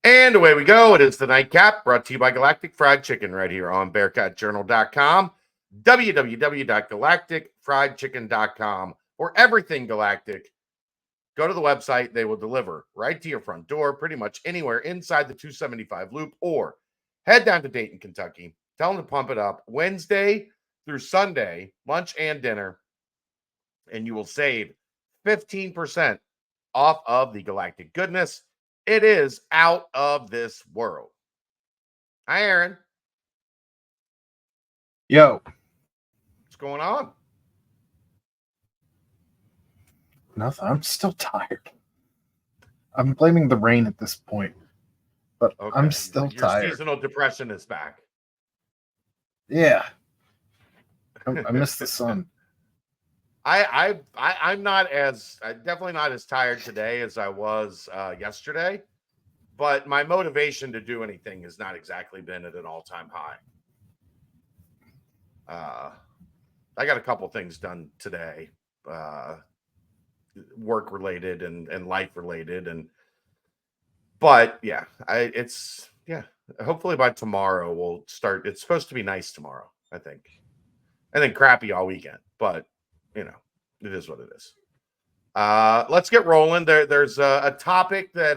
And away we go. It is the Nightcap, brought to you by Galactic Fried Chicken right here on BearcatJournal.com, www.galacticfriedchicken.com. For everything Galactic, go to the website. They will deliver right to your front door, pretty much anywhere inside the 275 loop, or head down to Dayton, Kentucky. Tell them to pump it up Wednesday through Sunday, lunch and dinner, and you will save 15% off of the Galactic goodness. It is out of this world. Hi, Aaron. Yo. What's going on? Nothing. I'm still tired. I'm blaming the rain at this point, but okay. I'm still tired. Your seasonal depression is back. Yeah. I miss the sun. I'm definitely not as tired today as I was yesterday, but my motivation to do anything has not exactly been at an all-time high. I got a couple things done today, work related and life related, but hopefully by tomorrow we'll start. It's supposed to be nice tomorrow, I think, and then crappy all weekend, but it is what it is. Let's get rolling. There's a topic that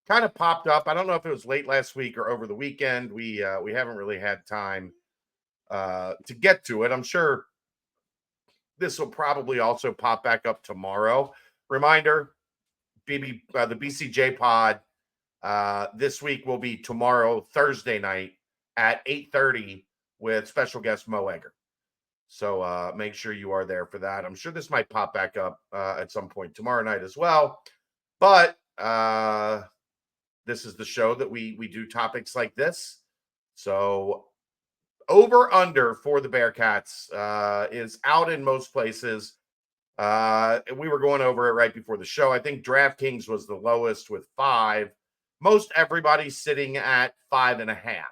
kind of popped up. I don't know if it was late last week or over the weekend. We haven't really had time to get to it. I'm sure this will probably also pop back up tomorrow. Reminder, the BCJ pod this week will be tomorrow, Thursday night at 8:30 with special guest Mo Egger. So make sure you are there for that. I'm sure this might pop back up at some point tomorrow night as well. But this is the show that we do topics like this. So over under for the Bearcats is out in most places. We were going over it right before the show. I think DraftKings was the lowest with 5. Most everybody's sitting at 5.5.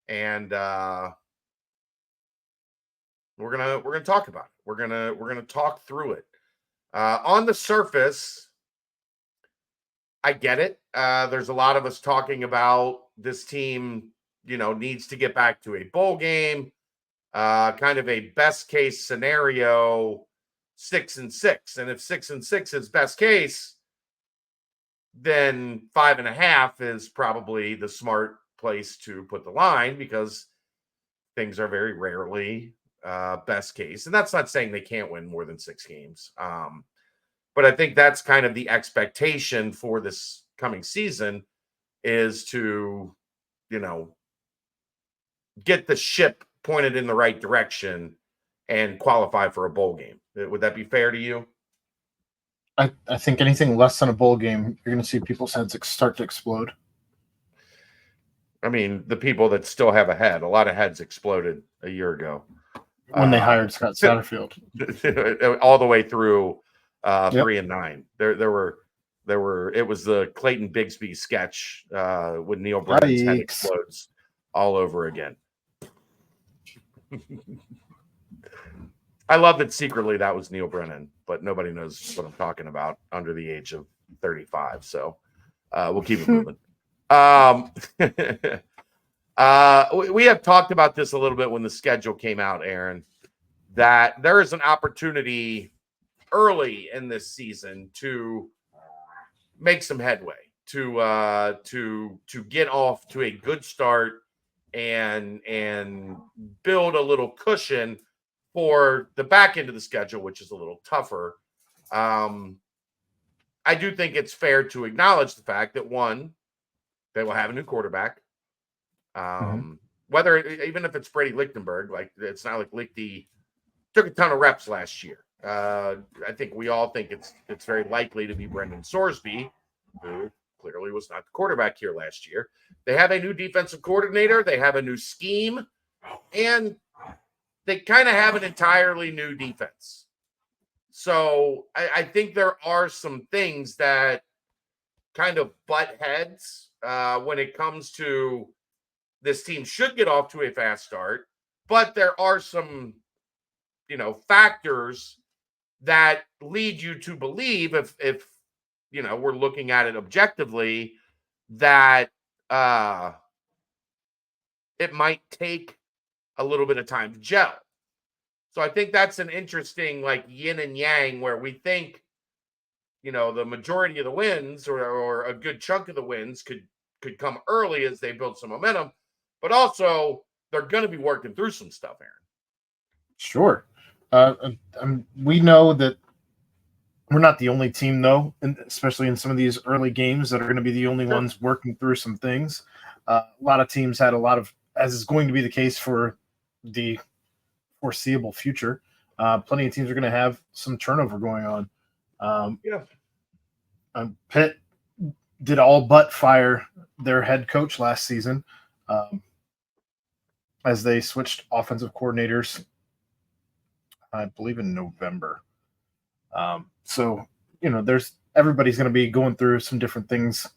And we're gonna talk about it. We're gonna talk through it. On the surface, I get it. There's a lot of us talking about this team, needs to get back to a bowl game, kind of a best case scenario, 6-6. And if 6-6 is best case, then 5.5 is probably the smart place to put the line, because things are very rarely best case. And that's not saying they can't win more than 6 games. But I think that's kind of the expectation for this coming season, is to, get the ship pointed in the right direction and qualify for a bowl game. Would that be fair to you? I think anything less than a bowl game, you're going to see people's heads start to explode. I mean, the people that still have a head, a lot of heads exploded a year ago. When they hired Scott Satterfield. All the way through 3-9. There were it was the Clayton Bigsby sketch with Neil Brennan's head explodes all over again. I love that secretly that was Neil Brennan, but nobody knows what I'm talking about under the age of 35. So we'll keep it moving. We have talked about this a little bit when the schedule came out, Aaron, that there is an opportunity early in this season to make some headway, to get off to a good start and build a little cushion for the back end of the schedule, which is a little tougher. I do think it's fair to acknowledge the fact that, one, they will have a new quarterback. Whether, even if it's Brady Lichtenberg, like, it's not like Lichty took a ton of reps last year. I think we all think it's very likely to be Brendan Sorsby, who clearly was not the quarterback here last year. They have a new defensive coordinator. They have a new scheme, and they kind of have an entirely new defense. So I think there are some things that kind of butt heads when it comes to this team should get off to a fast start, but there are some, factors that lead you to believe, if we're looking at it objectively, that it might take a little bit of time to gel. So I think that's an interesting like yin and yang where we think, the majority of the wins or a good chunk of the wins could come early as they build some momentum, but also they're going to be working through some stuff, Aaron. Sure. We know that we're not the only team, though, especially in some of these early games that are going to be the only ones working through some things. A lot of teams had a lot of, as is going to be the case for the foreseeable future, plenty of teams are going to have some turnover going on. Pitt did all but fire their head coach last season as they switched offensive coordinators, I believe in November. So, there's everybody's going to be going through some different things.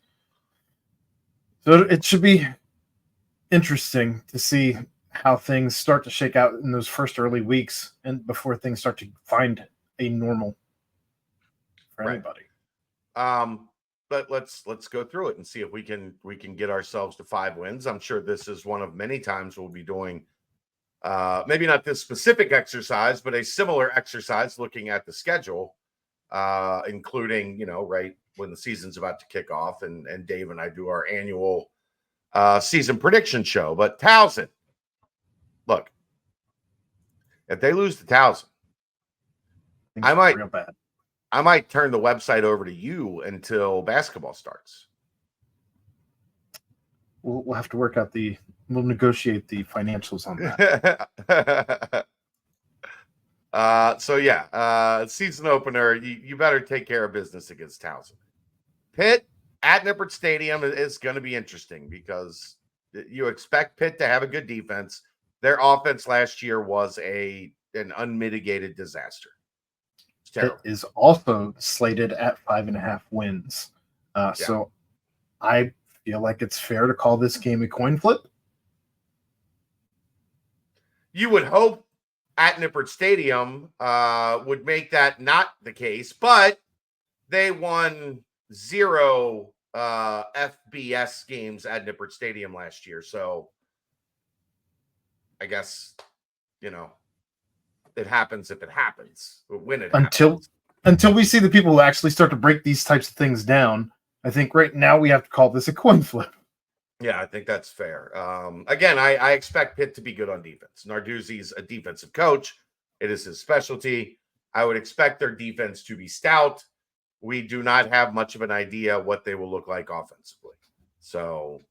So it should be interesting to see how things start to shake out in those first early weeks and before things start to find a normal for anybody. But let's go through it and see if we can get ourselves to 5 wins. I'm sure this is one of many times we'll be doing maybe not this specific exercise, but a similar exercise looking at the schedule, including, right when the season's about to kick off, and Dave and I do our annual season prediction show. But Towson, look, if they lose to Towson, I might real bad. I might turn the website over to you until basketball starts. We'll have to work out we'll negotiate the financials on that. Season opener, you better take care of business against Towson. Pitt at Nippert Stadium is going to be interesting because you expect Pitt to have a good defense. Their offense last year was an unmitigated disaster. Pitt is also slated at 5.5 wins. So I feel like it's fair to call this game a coin flip. You would hope at Nippert Stadium would make that not the case, but they won 0 FBS games at Nippert Stadium last year. So I guess, it happens if it happens, when it happens. Until we see the people who actually start to break these types of things down, I think right now we have to call this a coin flip. Yeah, I think that's fair. Again, I expect Pitt to be good on defense. Narduzzi's a defensive coach. It is his specialty. I would expect their defense to be stout. We do not have much of an idea what they will look like offensively. So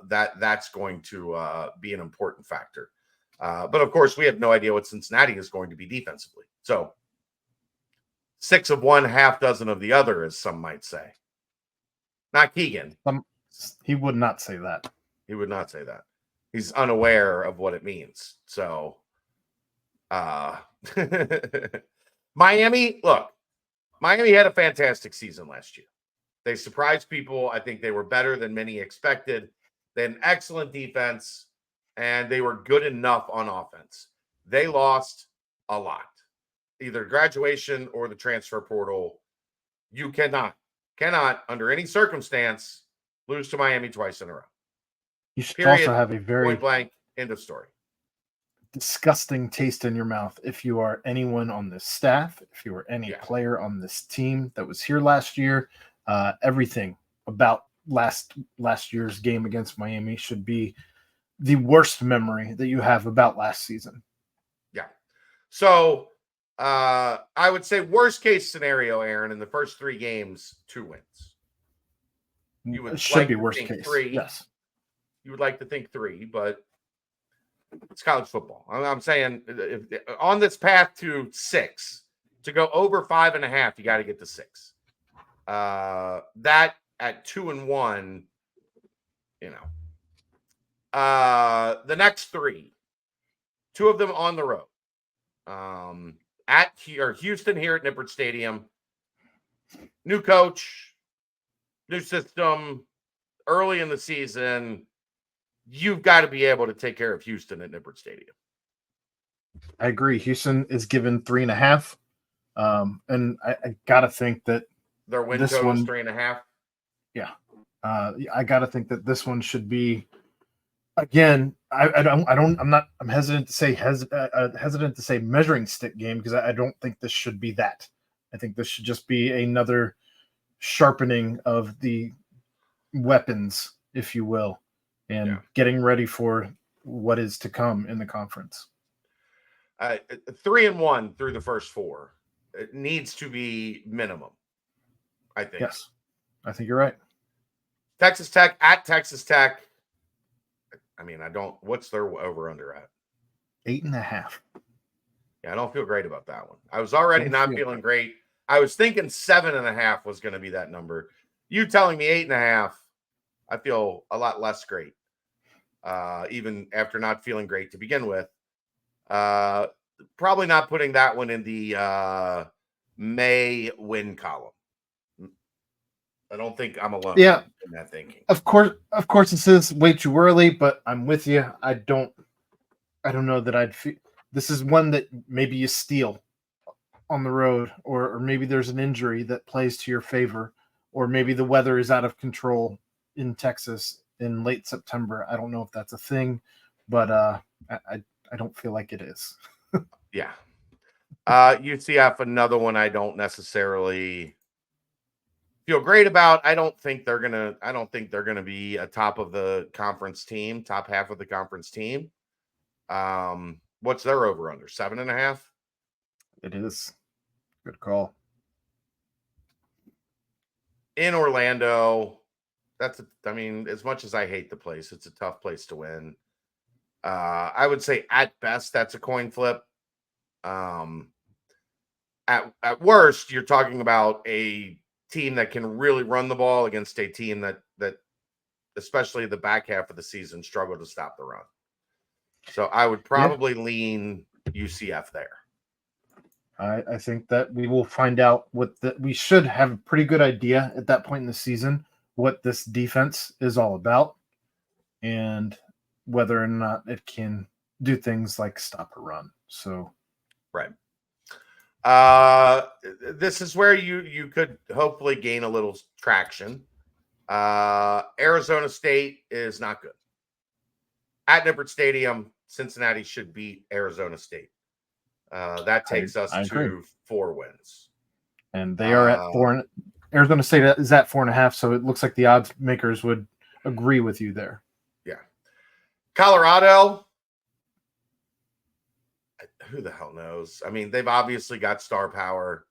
that's going to be an important factor. But of course, we have no idea what Cincinnati is going to be defensively. So 6 of one, half dozen of the other, as some might say. Not Keegan. He would not say that. He would not say that. He's unaware of what it means. So, Miami had a fantastic season last year. They surprised people. I think they were better than many expected. They had an excellent defense, and they were good enough on offense. They lost a lot, either graduation or the transfer portal. You cannot, under any circumstance, lose to Miami twice in a row. You should also have a very point blank, end of story. Disgusting taste in your mouth if you are anyone on this staff, if you are any player on this team that was here last year. Everything about last year's game against Miami should be the worst memory that you have about last season. Yeah. So I would say worst case scenario, Aaron, in the first 3 games, 2 wins. You would should be worst case. 3. Yes. You would like to think 3, but it's college football. I'm saying if on this path to 6, to go over 5.5, you got to get to 6. That at 2-1, the next 3, 2 of them on the road. At Houston here at Nippert Stadium. New coach, new system, early in the season. You've got to be able to take care of Houston at Nippert Stadium. I agree. Houston is given 3.5. And I got to think that their win total is 3.5. Yeah. I got to think that this one should be. Again, I'm hesitant to say hesitant to say measuring stick game because I don't think this should be that. I think this should just be another sharpening of the weapons, if you will, and getting ready for what is to come in the conference. 3-1 through the first 4. It needs to be minimum, I think. Yes, I think you're right. Texas Tech at Texas Tech. I mean, what's their over under at? 8.5. Yeah, I don't feel great about that one. I was already not feeling great. I was thinking 7.5 was going to be that number. You telling me 8.5, I feel a lot less great. Even after not feeling great to begin with. Probably not putting that one in the May win column. I don't think I'm alone in that thinking. Of course, this is way too early, but I'm with you. I don't know that I'd feel this is one that maybe you steal on the road, or maybe there's an injury that plays to your favor, or maybe the weather is out of control in Texas in late September. I don't know if that's a thing, but I don't feel like it is. Yeah. UCF, another one I don't necessarily feel great about. I don't think they're gonna be a top of the conference team, top half of the conference team. What's their over under? 7.5? It is. Good call. In Orlando, I mean, as much as I hate the place, it's a tough place to win. I would say at best that's a coin flip. At worst, you're talking about a team that can really run the ball against a team that especially the back half of the season struggle to stop the run. So I would probably lean UCF there. I think that we will find out we should have a pretty good idea at that point in the season what this defense is all about and whether or not it can do things like stop a run. So, right. This is where you could hopefully gain a little traction. Arizona State is not good. At Nippert Stadium, Cincinnati should beat Arizona State. That takes us to 4 wins. And they are at 4. Arizona State is at 4.5, so it looks like the odds makers would agree with you there. Yeah. Colorado, who the hell knows? I mean, they've obviously got star power.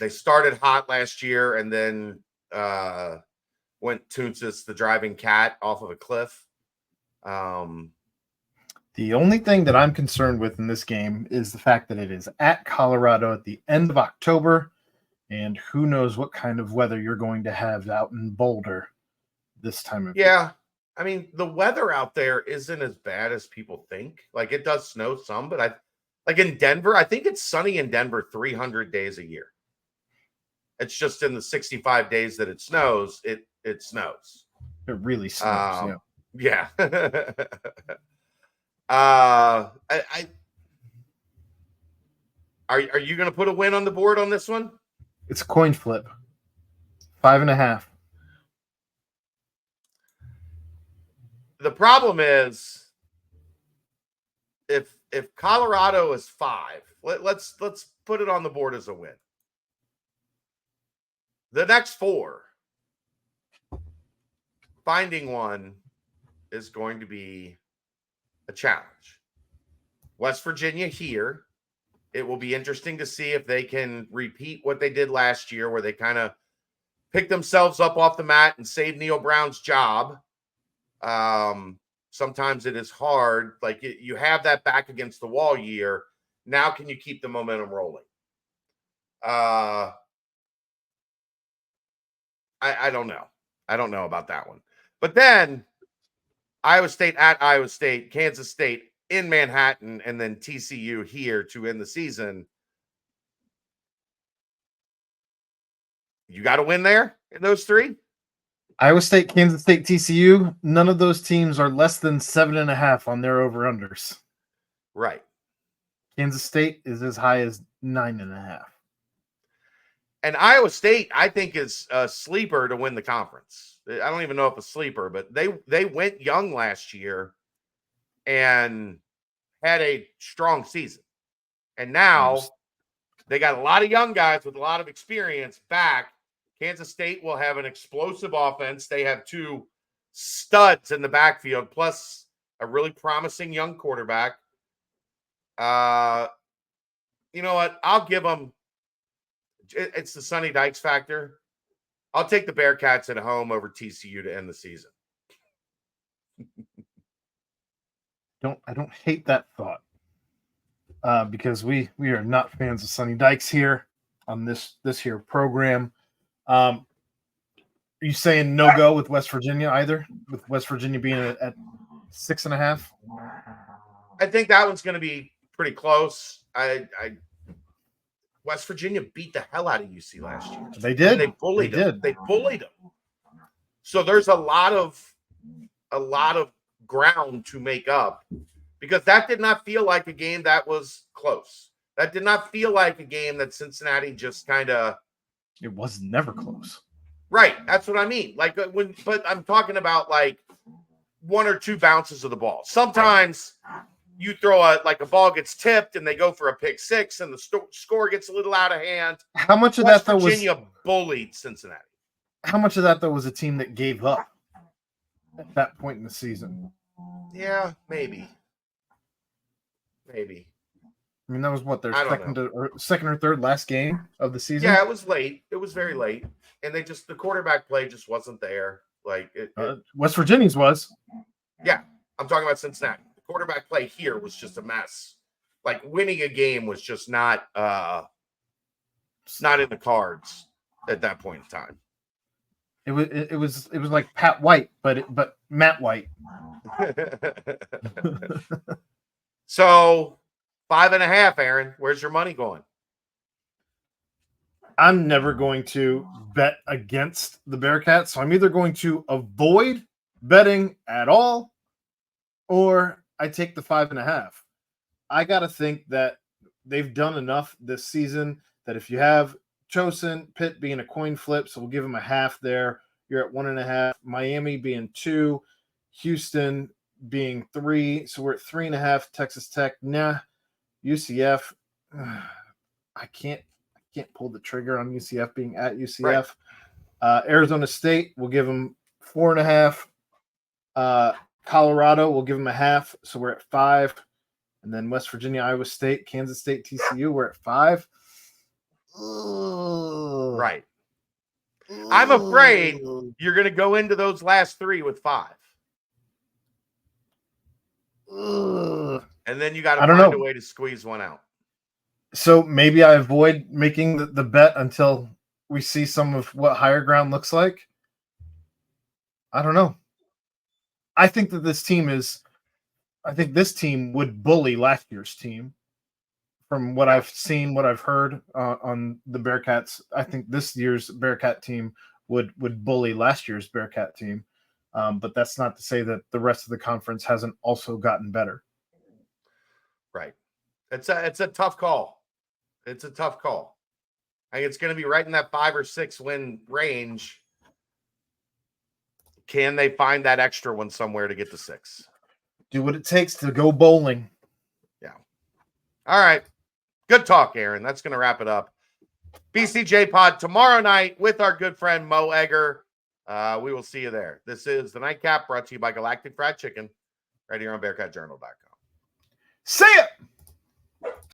They started hot last year and then went Toonsis, the driving cat, off of a cliff. The only thing that I'm concerned with in this game is the fact that it is at Colorado at the end of October, and who knows what kind of weather you're going to have out in Boulder this time of year. I mean, the weather out there isn't as bad as people think. Like, it does snow some, but like in Denver, I think it's sunny in Denver 300 days a year. It's just in the 65 days that it snows, it snows. It really snows, yeah. Are you going to put a win on the board on this one? It's a coin flip. 5.5. The problem is if Colorado is 5, let's put it on the board as a win. The next 4, finding one is going to be a challenge. West Virginia here. It will be interesting to see if they can repeat what they did last year, where they kind of picked themselves up off the mat and saved Neil Brown's job. Sometimes it is hard. Like, you have that back against the wall year. Now, can you keep the momentum rolling? I don't know. I don't know about that one. But then Iowa State at Iowa State, Kansas State in Manhattan, and then TCU here to end the season. You got to win there in those 3? Iowa State, Kansas State, TCU, none of those teams are less than 7.5 on their over-unders. Right. Kansas State is as high as 9.5. And Iowa State, I think, is a sleeper to win the conference. I don't even know if a sleeper, but they went young last year and had a strong season. And now they got a lot of young guys with a lot of experience back. Kansas State will have an explosive offense. They have 2 studs in the backfield, plus a really promising young quarterback. You know what? I'll give them. It's the Sonny Dykes factor. I'll take the Bearcats at home over TCU to end the season. I don't hate that thought. Because we are not fans of Sonny Dykes here on this here program. Are you saying no go with West Virginia either? With West Virginia being at 6.5? I think that one's going to be pretty close. West Virginia beat the hell out of UC last year. They did. And they bullied them. They bullied them. So there's a lot of ground to make up, because that did not feel like a game that was close. That did not feel like a game that Cincinnati just kind of. It was never close. Right. That's what I mean. Like but I'm talking about like 1 or 2 bounces of the ball. Sometimes you throw a ball gets tipped and they go for a pick 6 and the score gets a little out of hand. How much of West that though Virginia bullied Cincinnati? How much of that though was a team that gave up at that point in the season? Yeah, maybe. I mean, that was what their second or third last game of the season. Yeah, it was late. It was very late, and the quarterback play just wasn't there. Like West Virginia's was. Yeah, I'm talking about Cincinnati. The quarterback play here was just a mess. Like winning a game was just not in the cards at that point in time. It was like Pat White, but Matt White. So 5.5, Aaron. Where's your money going? I'm never going to bet against the Bearcats, so I'm either going to avoid betting at all, or I take the 5.5. I gotta think that they've done enough this season that if you have Chosen, Pitt being a coin flip, so we'll give them a half there. You're at 1.5. Miami being 2, Houston being 3, so we're at 3.5. Texas Tech, nah. UCF, I can't pull the trigger on UCF being at UCF. Right. Arizona State, we'll give them 4.5. Colorado, we'll give them a half, so we're at 5. And then West Virginia, Iowa State, Kansas State, TCU, we're at 5. Right. I'm afraid you're going to go into those last 3 with 5. And then you got to find a way to squeeze one out. So maybe I avoid making the bet until we see some of what higher ground looks like. I don't know. I think that this team would bully last year's team. From what I've seen, what I've heard on the Bearcats, I think this year's Bearcat team would bully last year's Bearcat team. But that's not to say that the rest of the conference hasn't also gotten better. Right. It's a tough call. It's a tough call. I think it's going to be right in that 5 or 6 win range. Can they find that extra one somewhere to get to 6? Do what it takes to go bowling. Yeah. All right. Good talk, Aaron. That's going to wrap it up. BCJ Pod tomorrow night with our good friend Mo Egger. We will see you there. This is the Nightcap brought to you by Galactic Fried Chicken right here on BearcatJournal.com. See ya!